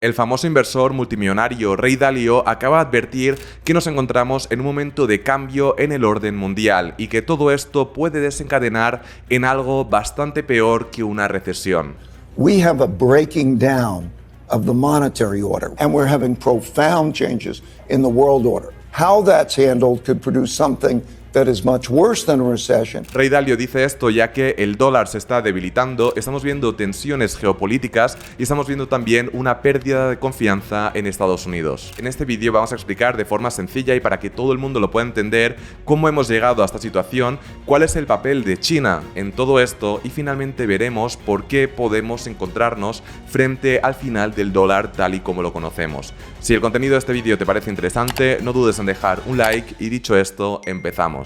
El famoso inversor multimillonario Ray Dalio acaba de advertir que nos encontramos en un momento de cambio en el orden mundial y que todo esto puede desencadenar en algo bastante peor que una recesión. We have a breaking down of the monetary order, and we're having profound changes in the world order. How that's handled could produce something that is much worse than a recession. Ray Dalio dice esto ya que el dólar se está debilitando, estamos viendo tensiones geopolíticas y estamos viendo también una pérdida de confianza en Estados Unidos. En este vídeo vamos a explicar de forma sencilla y para que todo el mundo lo pueda entender cómo hemos llegado a esta situación, cuál es el papel de China en todo esto y finalmente veremos por qué podemos encontrarnos frente al final del dólar tal y como lo conocemos. Si el contenido de este vídeo te parece interesante, no dudes en dejar un like y dicho esto, empezamos.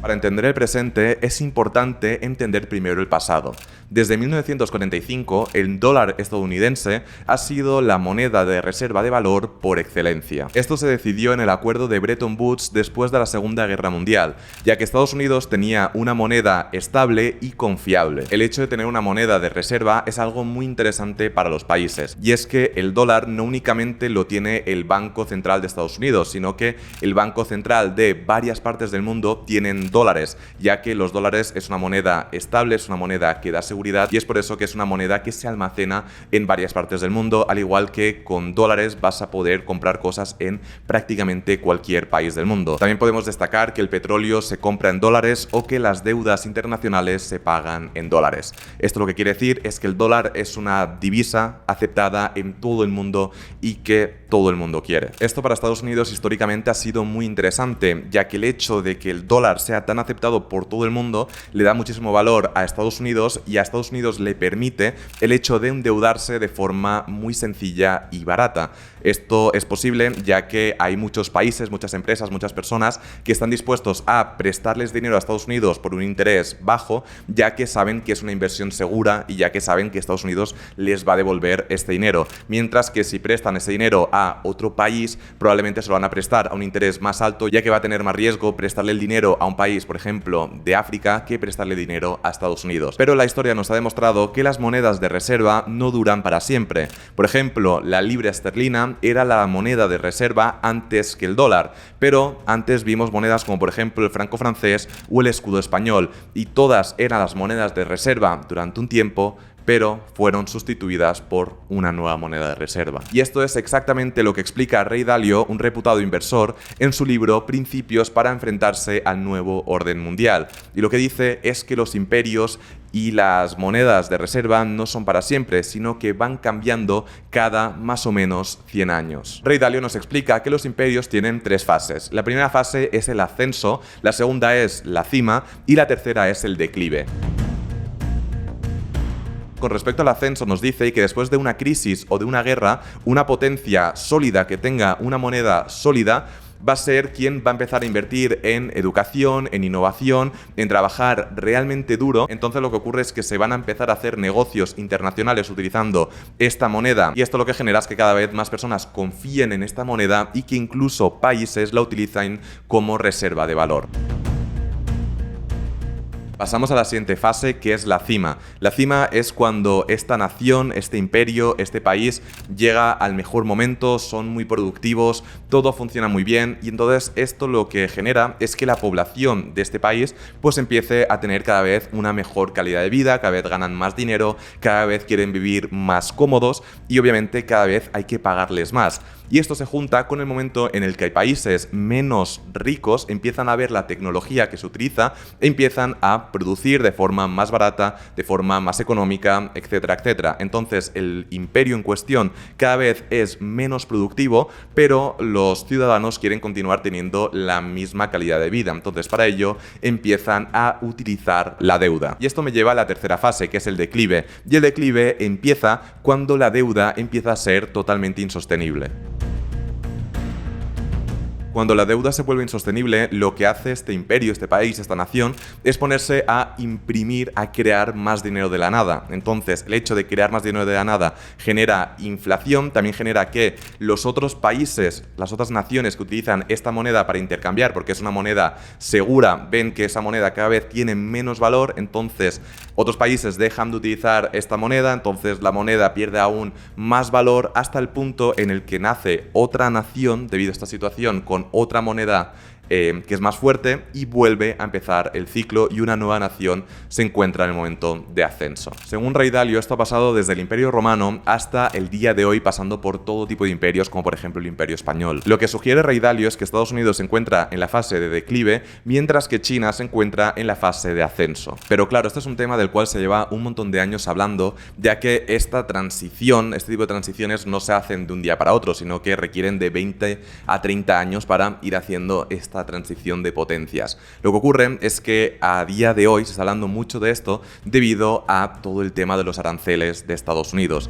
Para entender el presente es importante entender primero el pasado. Desde 1945, el dólar estadounidense ha sido la moneda de reserva de valor por excelencia. Esto se decidió en el acuerdo de Bretton Woods después de la Segunda Guerra Mundial, ya que Estados Unidos tenía una moneda estable y confiable. El hecho de tener una moneda de reserva es algo muy interesante para los países, y es que el dólar no únicamente lo tiene el Banco Central de Estados Unidos, sino que el Banco Central de varias partes del mundo tienen dólares, ya que los dólares es una moneda estable, es una moneda que da seguridad y es por eso que es una moneda que se almacena en varias partes del mundo, al igual que con dólares vas a poder comprar cosas en prácticamente cualquier país del mundo. También podemos destacar que el petróleo se compra en dólares o que las deudas internacionales se pagan en dólares. Esto lo que quiere decir es que el dólar es una divisa aceptada en todo el mundo y que todo el mundo quiere. Esto para Estados Unidos históricamente ha sido muy interesante, ya que el hecho de que el dólar sea tan aceptado por todo el mundo le da muchísimo valor a Estados Unidos y a Estados Unidos le permite el hecho de endeudarse de forma muy sencilla y barata. Esto es posible ya que hay muchos países, muchas empresas, muchas personas que están dispuestos a prestarles dinero a Estados Unidos por un interés bajo, ya que saben que es una inversión segura y ya que saben que Estados Unidos les va a devolver este dinero. Mientras que si prestan ese dinero a otro país, probablemente se lo van a prestar a un interés más alto, ya que va a tener más riesgo prestarle el dinero a un país, por ejemplo, de África, que prestarle dinero a Estados Unidos. Pero la historia nos ha demostrado que las monedas de reserva no duran para siempre. Por ejemplo, la libra esterlina era la moneda de reserva antes que el dólar, pero antes vimos monedas como por ejemplo el franco francés o el escudo español, y todas eran las monedas de reserva durante un tiempo, pero fueron sustituidas por una nueva moneda de reserva. Y esto es exactamente lo que explica Ray Dalio, un reputado inversor, en su libro Principios para enfrentarse al nuevo orden mundial. Y lo que dice es que los imperios y las monedas de reserva no son para siempre, sino que van cambiando cada más o menos 100 años. Ray Dalio nos explica que los imperios tienen tres fases. La primera fase es el ascenso, la segunda es la cima y la tercera es el declive. Con respecto al ascenso nos dice que después de una crisis o de una guerra, una potencia sólida que tenga una moneda sólida va a ser quien va a empezar a invertir en educación, en innovación, en trabajar realmente duro. Entonces lo que ocurre es que se van a empezar a hacer negocios internacionales utilizando esta moneda, y esto lo que genera es que cada vez más personas confíen en esta moneda y que incluso países la utilicen como reserva de valor. Pasamos a la siguiente fase, que es la cima. La cima es cuando esta nación, este imperio, este país llega al mejor momento, son muy productivos, todo funciona muy bien, y entonces esto lo que genera es que la población de este país pues empiece a tener cada vez una mejor calidad de vida, cada vez ganan más dinero, cada vez quieren vivir más cómodos y obviamente cada vez hay que pagarles más. Y esto se junta con el momento en el que hay países menos ricos empiezan a ver la tecnología que se utiliza e empiezan a producir de forma más barata, de forma más económica, etcétera, etcétera. Entonces el imperio en cuestión cada vez es menos productivo, pero los ciudadanos quieren continuar teniendo la misma calidad de vida. Entonces para ello empiezan a utilizar la deuda. Y esto me lleva a la tercera fase, que es el declive. Y el declive empieza cuando la deuda empieza a ser totalmente insostenible. Cuando la deuda se vuelve insostenible, lo que hace este imperio, este país, esta nación, es ponerse a imprimir, a crear más dinero de la nada. Entonces, el hecho de crear más dinero de la nada genera inflación, también genera que los otros países, las otras naciones que utilizan esta moneda para intercambiar, porque es una moneda segura, ven que esa moneda cada vez tiene menos valor, entonces otros países dejan de utilizar esta moneda, entonces la moneda pierde aún más valor hasta el punto en el que nace otra nación debido a esta situación con otra moneda que es más fuerte y vuelve a empezar el ciclo y una nueva nación se encuentra en el momento de ascenso. Según Ray Dalio, esto ha pasado desde el Imperio Romano hasta el día de hoy, pasando por todo tipo de imperios, como por ejemplo el Imperio Español. Lo que sugiere Ray Dalio es que Estados Unidos se encuentra en la fase de declive, mientras que China se encuentra en la fase de ascenso. Pero claro, este es un tema del cual se lleva un montón de años hablando, ya que esta transición, este tipo de transiciones no se hacen de un día para otro, sino que requieren de 20 a 30 años para ir haciendo esta transición de potencias. Lo que ocurre es que a día de hoy se está hablando mucho de esto debido a todo el tema de los aranceles de Estados Unidos.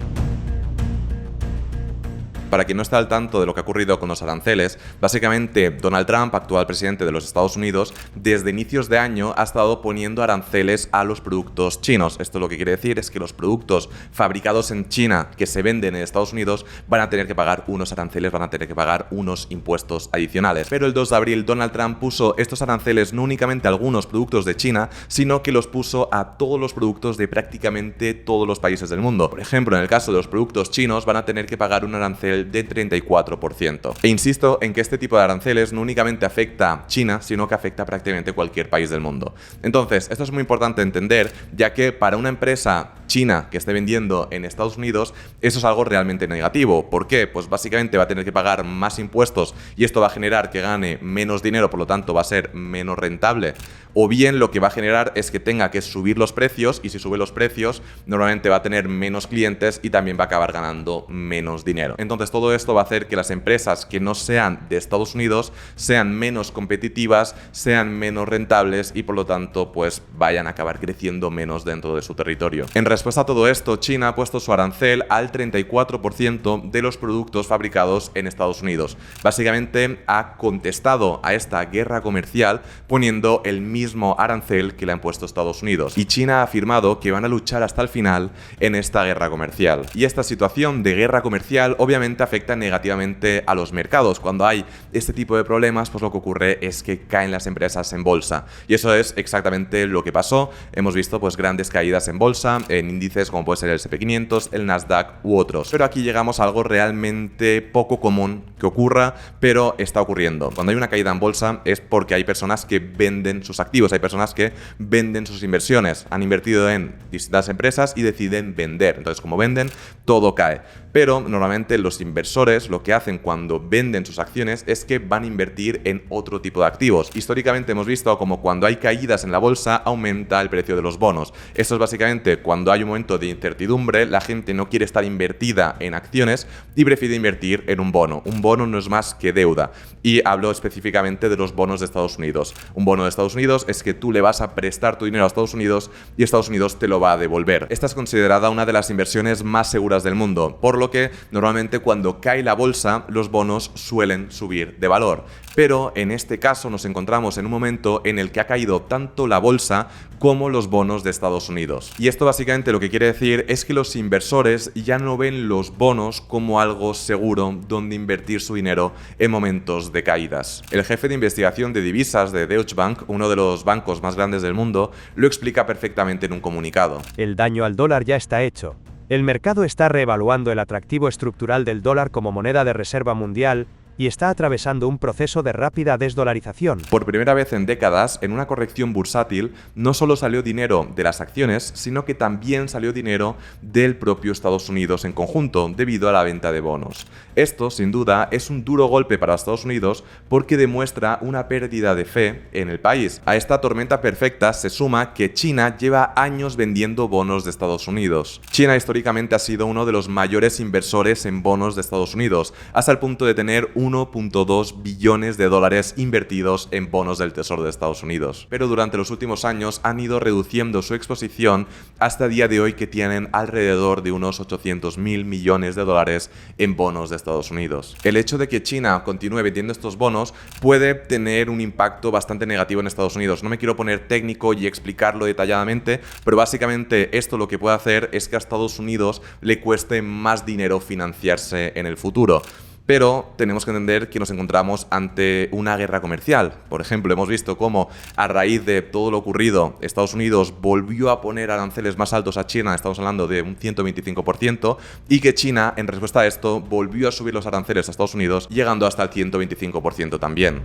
Para quien no está al tanto de lo que ha ocurrido con los aranceles, básicamente Donald Trump, actual presidente de los Estados Unidos, desde inicios de año ha estado poniendo aranceles a los productos chinos. Esto lo que quiere decir es que los productos fabricados en China que se venden en Estados Unidos van a tener que pagar unos aranceles, van a tener que pagar unos impuestos adicionales. Pero el 2 de abril Donald Trump puso estos aranceles no únicamente a algunos productos de China, sino que los puso a todos los productos de prácticamente todos los países del mundo. Por ejemplo, en el caso de los productos chinos van a tener que pagar un arancel de 34%. E insisto en que este tipo de aranceles no únicamente afecta a China, sino que afecta a prácticamente cualquier país del mundo. Entonces, esto es muy importante entender, ya que para una empresa china que esté vendiendo en Estados Unidos, eso es algo realmente negativo. ¿Por qué? Pues básicamente va a tener que pagar más impuestos y esto va a generar que gane menos dinero, por lo tanto va a ser menos rentable. O bien lo que va a generar es que tenga que subir los precios y si sube los precios normalmente va a tener menos clientes y también va a acabar ganando menos dinero. Entonces todo esto va a hacer que las empresas que no sean de Estados Unidos sean menos competitivas, sean menos rentables y por lo tanto pues vayan a acabar creciendo menos dentro de su territorio. En respuesta a todo esto, China ha puesto su arancel al 34% de los productos fabricados en Estados Unidos. Básicamente ha contestado a esta guerra comercial poniendo el mismo arancel que le han puesto Estados Unidos. Y China ha afirmado que van a luchar hasta el final en esta guerra comercial. Y esta situación de guerra comercial obviamente afecta negativamente a los mercados. Cuando hay este tipo de problemas, pues lo que ocurre es que caen las empresas en bolsa. Y eso es exactamente lo que pasó. Hemos visto pues grandes caídas en bolsa, en índices como puede ser el S&P 500, el Nasdaq u otros. Pero aquí llegamos a algo realmente poco común que ocurra, pero está ocurriendo. Cuando hay una caída en bolsa es porque hay personas que venden sus activos, hay personas que venden sus inversiones, han invertido en distintas empresas y deciden vender. Entonces, como venden, todo cae. Pero normalmente los inversores lo que hacen cuando venden sus acciones es que van a invertir en otro tipo de activos. Históricamente hemos visto como cuando hay caídas en la bolsa aumenta el precio de los bonos. Esto es básicamente cuando hay un momento de incertidumbre, la gente no quiere estar invertida en acciones y prefiere invertir en un bono. Un bono no es más que deuda. Y hablo específicamente de los bonos de Estados Unidos. Un bono de Estados Unidos es que tú le vas a prestar tu dinero a Estados Unidos y Estados Unidos te lo va a devolver. Esta es considerada una de las inversiones más seguras del mundo, por lo que normalmente cuando cae la bolsa los bonos suelen subir de valor. Pero en este caso nos encontramos en un momento en el que ha caído tanto la bolsa como los bonos de Estados Unidos. Y esto básicamente lo que quiere decir es que los inversores ya no ven los bonos como algo seguro donde invertir su dinero en momentos de caídas. El jefe de investigación de divisas de Deutsche Bank, uno de los bancos más grandes del mundo, lo explica perfectamente en un comunicado. El daño al dólar ya está hecho. El mercado está reevaluando el atractivo estructural del dólar como moneda de reserva mundial y está atravesando un proceso de rápida desdolarización. Por primera vez en décadas, en una corrección bursátil, no solo salió dinero de las acciones, sino que también salió dinero del propio Estados Unidos en conjunto, debido a la venta de bonos. Esto, sin duda, es un duro golpe para Estados Unidos porque demuestra una pérdida de fe en el país. A esta tormenta perfecta se suma que China lleva años vendiendo bonos de Estados Unidos. China históricamente ha sido uno de los mayores inversores en bonos de Estados Unidos, hasta el punto de tener un 1,2 billones de dólares invertidos en bonos del Tesoro de Estados Unidos. Pero durante los últimos años han ido reduciendo su exposición hasta el día de hoy, que tienen alrededor de unos 800.000 millones de dólares en bonos de Estados Unidos. El hecho de que China continúe vendiendo estos bonos puede tener un impacto bastante negativo en Estados Unidos. No me quiero poner técnico y explicarlo detalladamente, pero básicamente esto lo que puede hacer es que a Estados Unidos le cueste más dinero financiarse en el futuro. Pero tenemos que entender que nos encontramos ante una guerra comercial. Por ejemplo, hemos visto cómo a raíz de todo lo ocurrido, Estados Unidos volvió a poner aranceles más altos a China, estamos hablando de un 125%, y que China, en respuesta a esto, volvió a subir los aranceles a Estados Unidos, llegando hasta el 125% también.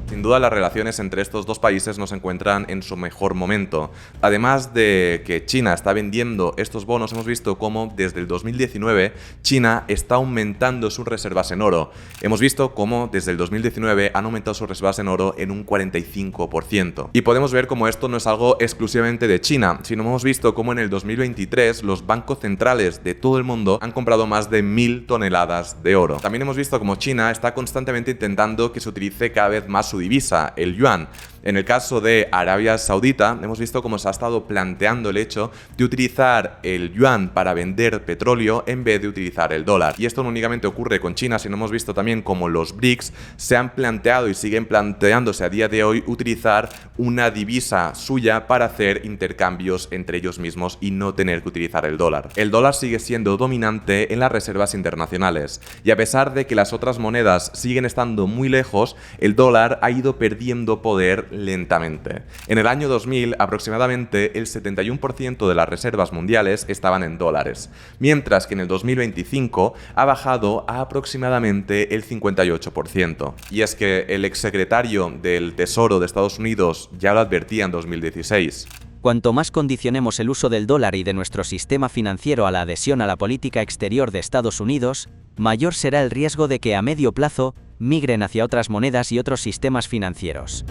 Sin duda, las relaciones entre estos dos países no se encuentran en su mejor momento. Además de que China está vendiendo estos bonos, hemos visto cómo desde el 2019 China está aumentando sus reservas en oro. Hemos visto cómo desde el 2019 han aumentado sus reservas en oro en un 45%. Y podemos ver cómo esto no es algo exclusivamente de China, sino hemos visto cómo en el 2023 los bancos centrales de todo el mundo han comprado más de 1.000 toneladas de oro. También hemos visto cómo China está constantemente intentando que se utilice cada vez más su divisa, el yuan. En el caso de Arabia Saudita, hemos visto cómo se ha estado planteando el hecho de utilizar el yuan para vender petróleo en vez de utilizar el dólar. Y esto no únicamente ocurre con China, sino hemos visto también cómo los BRICS se han planteado y siguen planteándose a día de hoy utilizar una divisa suya para hacer intercambios entre ellos mismos y no tener que utilizar el dólar. El dólar sigue siendo dominante en las reservas internacionales, y a pesar de que las otras monedas siguen estando muy lejos, el dólar ha ido perdiendo poder lentamente. En el año 2000, aproximadamente el 71% de las reservas mundiales estaban en dólares, mientras que en el 2025 ha bajado a aproximadamente el 58%. Y es que el exsecretario del Tesoro de Estados Unidos ya lo advertía en 2016. Cuanto más condicionemos el uso del dólar y de nuestro sistema financiero a la adhesión a la política exterior de Estados Unidos, mayor será el riesgo de que a medio plazo migren hacia otras monedas y otros sistemas financieros.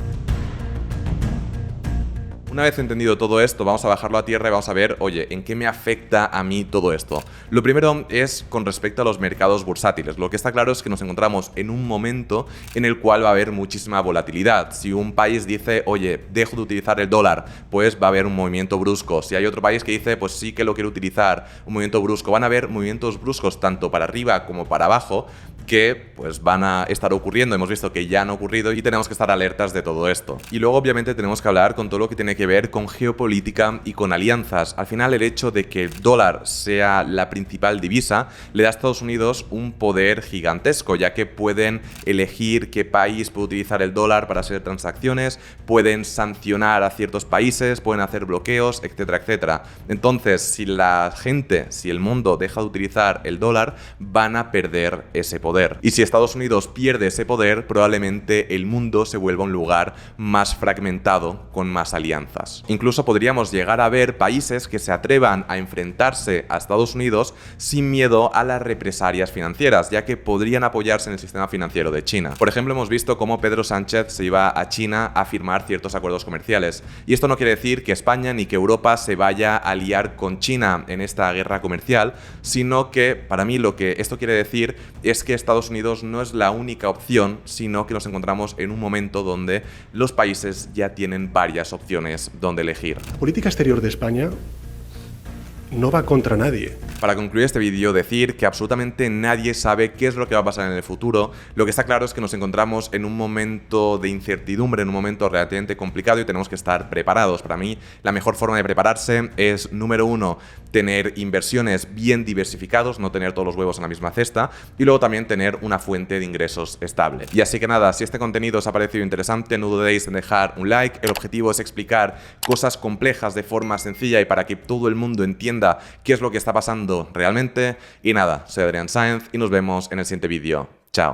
Una vez entendido todo esto, vamos a bajarlo a tierra y vamos a ver, oye, ¿en qué me afecta a mí todo esto? Lo primero es con respecto a los mercados bursátiles. Lo que está claro es que nos encontramos en un momento en el cual va a haber muchísima volatilidad. Si un país dice, oye, dejo de utilizar el dólar, pues va a haber un movimiento brusco. Si hay otro país que dice, pues sí que lo quiero utilizar, un movimiento brusco. Van a haber movimientos bruscos tanto para arriba como para abajo, que pues van a estar ocurriendo. Hemos visto que ya han ocurrido y tenemos que estar alertas de todo esto. Y luego obviamente tenemos que hablar con todo lo que tiene que ver con geopolítica y con alianzas. Al final, el hecho de que el dólar sea la principal divisa le da a Estados Unidos un poder gigantesco, ya que pueden elegir qué país puede utilizar el dólar para hacer transacciones, pueden sancionar a ciertos países, pueden hacer bloqueos, etcétera, etcétera. Entonces, si el mundo deja de utilizar el dólar, van a perder ese poder. Y si Estados Unidos pierde ese poder, probablemente el mundo se vuelva un lugar más fragmentado, con más alianzas. Incluso podríamos llegar a ver países que se atrevan a enfrentarse a Estados Unidos sin miedo a las represalias financieras, ya que podrían apoyarse en el sistema financiero de China. Por ejemplo, hemos visto cómo Pedro Sánchez se iba a China a firmar ciertos acuerdos comerciales. Y esto no quiere decir que España ni que Europa se vaya a aliar con China en esta guerra comercial, sino que para mí lo que esto quiere decir es que Estados Unidos no es la única opción, sino que nos encontramos en un momento donde los países ya tienen varias opciones donde elegir. La política exterior de España no va contra nadie. Para concluir este vídeo, decir que absolutamente nadie sabe qué es lo que va a pasar en el futuro. Lo que está claro es que nos encontramos en un momento de incertidumbre, en un momento relativamente complicado, y tenemos que estar preparados. Para mí, la mejor forma de prepararse es, número uno, tener inversiones bien diversificados, no tener todos los huevos en la misma cesta, y luego también tener una fuente de ingresos estable. Y así que nada, si este contenido os ha parecido interesante, no dudéis en dejar un like. El objetivo es explicar cosas complejas de forma sencilla y para que todo el mundo entienda qué es lo que está pasando realmente. Y nada, soy Adrián Sáenz y nos vemos en el siguiente vídeo. Chao.